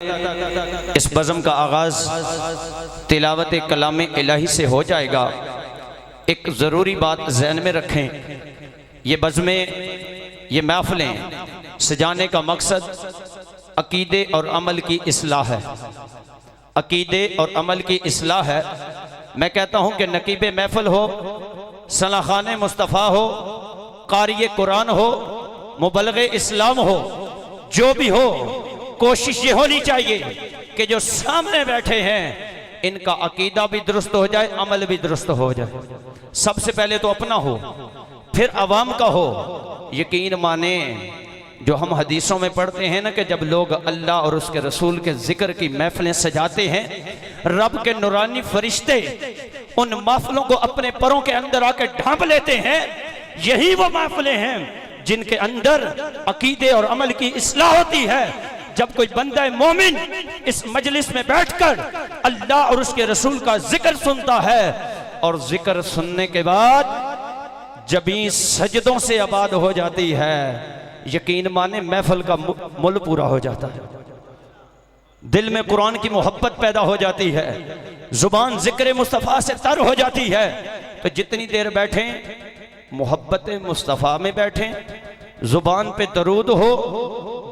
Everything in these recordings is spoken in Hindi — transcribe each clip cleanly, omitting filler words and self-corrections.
इस बज़म का आगाज़ तिलावत कलाम इलाही से हो जाएगा। एक ज़रूरी बात ज़हन में रखें, ये बज़में, ये महफ़िलें सजाने का मकसद अक़ीदे और अमल की इस्लाह है। अक़ीदे और अमल की इस्लाह है। मैं कहता हूँ कि नकीब महफ़िल हो, सलाख़ान मुस्तफ़ा हो, क़ारी कुरान हो, मुबल्लिग़ इस्लाम हो, जो भी हो, कोशिश ये होनी चाहिए कि जो सामने बैठे हैं इनका अकीदा भी दुरुस्त हो जाए, अमल भी दुरुस्त हो जाए। सबसे पहले तो अपना हो, फिर अवाम का हो। यकीन माने, जो हम हदीसों में पढ़ते हैं ना कि जब लोग अल्लाह और उसके रसूल के जिक्र की महफिलें सजाते हैं, रब के नूरानी फरिश्ते उन महफिलों को अपने परों के अंदर आकर ढांप लेते हैं। यही वो महफिलें हैं जिनके अंदर अकीदे और अमल की इस्लाह होती है। जब कोई बंदा मोमिन इस मजलिस में बैठकर अल्लाह और उसके रसूल का जिक्र सुनता है और जिक्र सुनने के बाद जबीं सजदों से आबाद हो जाती है, यकीन माने महफिल का मुल पूरा हो जाता है। दिल में कुरान की मोहब्बत पैदा हो जाती है, जुबान जिक्र मुस्तफ़ा से तर हो जाती है। तो जितनी देर बैठें मोहब्बत मुस्तफ़ा में बैठें, जुबान पे दरूद हो,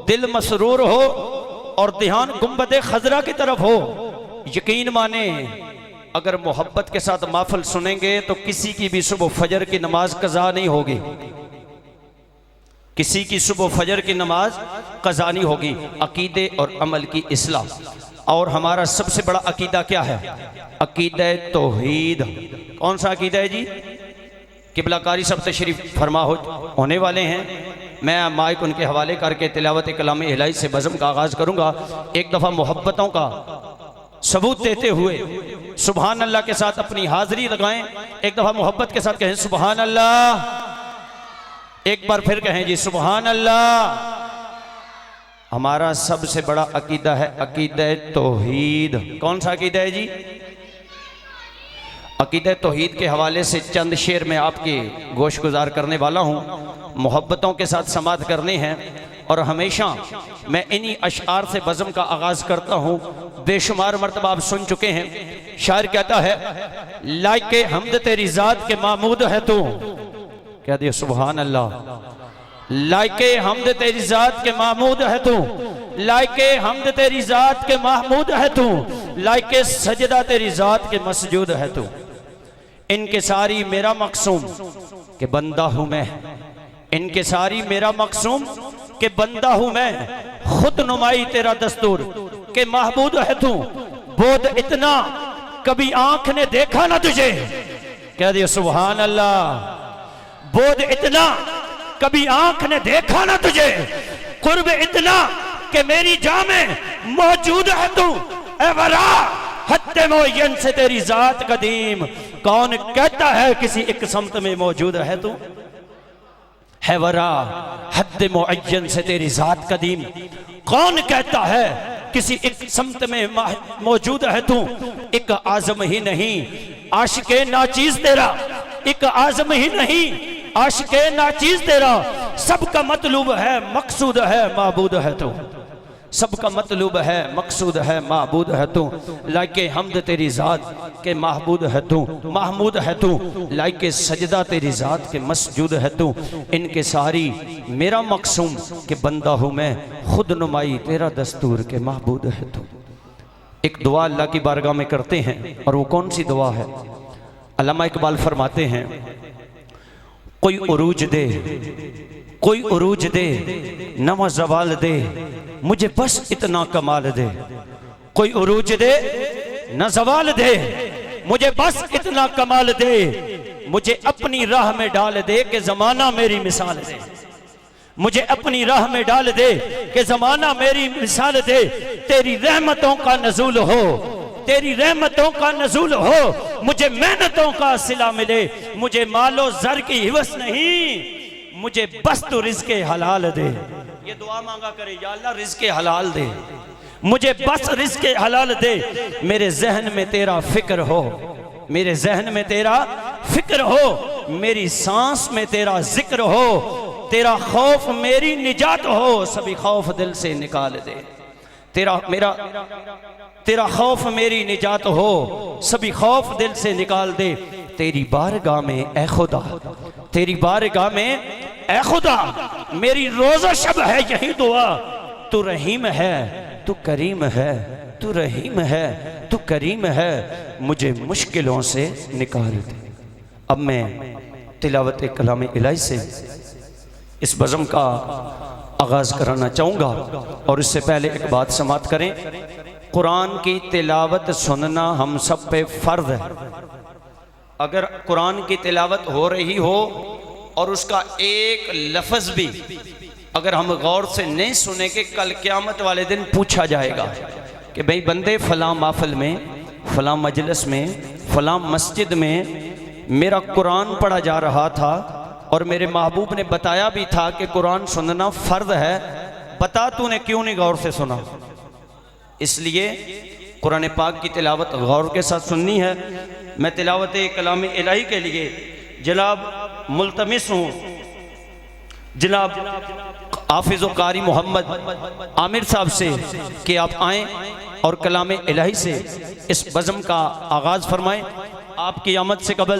दिल मसरूर हो और ध्यान गुंबद खजरा की तरफ हो। यकीन माने, अगर मोहब्बत के साथ महफिल सुनेंगे तो किसी की भी सुबह फजर की नमाज कज़ा नहीं होगी, किसी की सुबह फजर की नमाज कज़ा नहीं होगी। अकीदे और अमल की इस्लाह। और हमारा सबसे बड़ा अकीदा क्या है? अकीदा तौहीद। कौन सा अकीदा है जी? किबला कारी सब तशरीफ फरमा होने वाले हैं। मैं माइक उनके हवाले करके तिलावत कलाम इलाही से बज़म का आगाज़ करूँगा। एक दफ़ा मोहब्बतों का सबूत देते हुए सुबहान अल्लाह के साथ अपनी हाज़िरी लगाएं। एक दफ़ा मोहब्बत के साथ कहें सुबहान अल्लाह। एक बार फिर कहें जी सुबहान अल्लाह। हमारा सबसे बड़ा अकीदा है अकीदा तौहीद। कौन सा अकीदा है जी? अकीदा तौहीद के हवाले से चंद शेर में आपकी गोश गुजार करने वाला हूँ। मोहब्बतों के साथ समात करने हैं और हमेशा मैं इन्हीं अशआर से बज़म का आगाज़ करता हूँ। बेशुमार मरतबा आप सुन चुके हैं। शायर कहता है, लाइके हमद तेरी ज़ात के महमूद है तू। कह दिया सुबहान अल्लाह। लाइके हमद तेरी ज़ात के महमूद है तू, लाइके हमद तेरी ज़ात के महमूद है तू, लाइके सजदा तेरी ज़ात के मसजूद है तू। इनके सारी मेरा मकसूम के बंदा हूं मैं, इनके सारी मेरा मकसूम के बंदा हूं मैं, खुद नुमाई तेरा दस्तूर के महबूद है तू। बोध इतना कभी आंख ने देखा ना तुझे। कह दिया सुभान अल्लाह। बोध इतना कभी आंख ने देखा ना तुझे, कुर्ब इतना कि मेरी जान में मौजूद है तू। ए वरा हत्ते मोयन से तेरी जात कदीम, कौन कहता है किसी एक समत में मौजूद है तू। है वरा हद मुअय्यन से तेरी जात कदीम, कौन कहता है किसी एक समत में मौजूद है तू। एक आज़म ही नहीं आशिके नाचीज तेरा, एक आज़म ही नहीं आशिके नाचीज तेरा। सबका मतलूब है मकसूद है माबूद है तू, सबका मतलूब है मकसूद है माबूद है तू। लाइके हमद तेरी ज़ात के महबूद है तू, महमूद है तू, लाइके सजदा तेरी ज़ात के मसजूद है तू। इनके सारी मेरा मकसूम के बंदा हूँ मैं, खुद नुमाई तेरा दस्तूर के महबूद है तू। एक दुआ अल्लाह की बारगाह में करते हैं और वो कौन सी दुआ है? अल्लामा इकबाल फरमाते हैं, कोई उरूज दे, कोई उरूज दे, नवा जवाल दे, मुझे बस इतना कमाल दे। कोई उरूज दे न जवाल दे, मुझे बस इतना कमाल दे। मुझे अपनी राह में डाल दे कि जमाना मेरी मिसाल दे, मुझे अपनी राह में डाल दे कि जमाना मेरी मिसाल दे। तेरी रहमतों का नज़ूल हो, तेरी रहमतों का नज़ूल हो, मुझे मेहनतों का सिला मिले। मुझे मालो जर की हिवस नहीं, मुझे बस तू रिज़्क़े हलाल दे। ये दुआ मांगा करे, या अल्लाह रिज़्क़े हलाल दे, मुझे बस रिज़्क़े हलाल दे। मेरे जहन में तेरा फिक्र हो, मेरे जहन में तेरा फिक्र हो, मेरी सांस में तेरा जिक्र हो, तेरा खौफ मेरी निजात हो, सभी खौफ दिल से निकाल दे। तेरा खौफ मेरी निजात हो, सभी खौफ दिल से निकाल दे। तेरी बारगाह में ए खुदा, तेरी बारगाह में ए खुदा, मेरी रोज़ा शब है यही दुआ। तू रहीम है, तू करीम है, तू रहीम है, तू करीम है, मुझे मुश्किलों से निकाल दे। अब मैं तिलावत कलाम इलाही से इस बज़म का आगाज़ कराना चाहूँगा, और इससे पहले एक बात समाप्त करें। कुरान की तिलावत सुनना हम सब पे फ़र्ज़ है। अगर कुरान की तिलावत हो रही हो और उसका एक लफ्ज़ भी अगर हम गौर से नहीं सुनेंगे, कल क़यामत वाले दिन पूछा जाएगा कि भाई बंदे फ़लाँ महफ़िल में, फ़लाँ मजलिस में, फ़लाँ मस्जिद में मेरा कुरान पढ़ा जा रहा था और मेरे महबूब ने बताया भी था कि कुरान सुनना फ़र्ज़ है, बता तूने क्यों नहीं गौर से सुना। इसलिए कुरान पाक की तिलावत गौर के साथ सुननी है। मैं तिलावत कलाम इलाही के लिए जनाब मुल्तमिस हूँ जनाब हाफिज़ व कारी मोहम्मद आमिर साहब से कि आप आएँ और कलाम इलाही से इस बज़म का आगाज़ फरमाएँ। आपकी आमद से कबल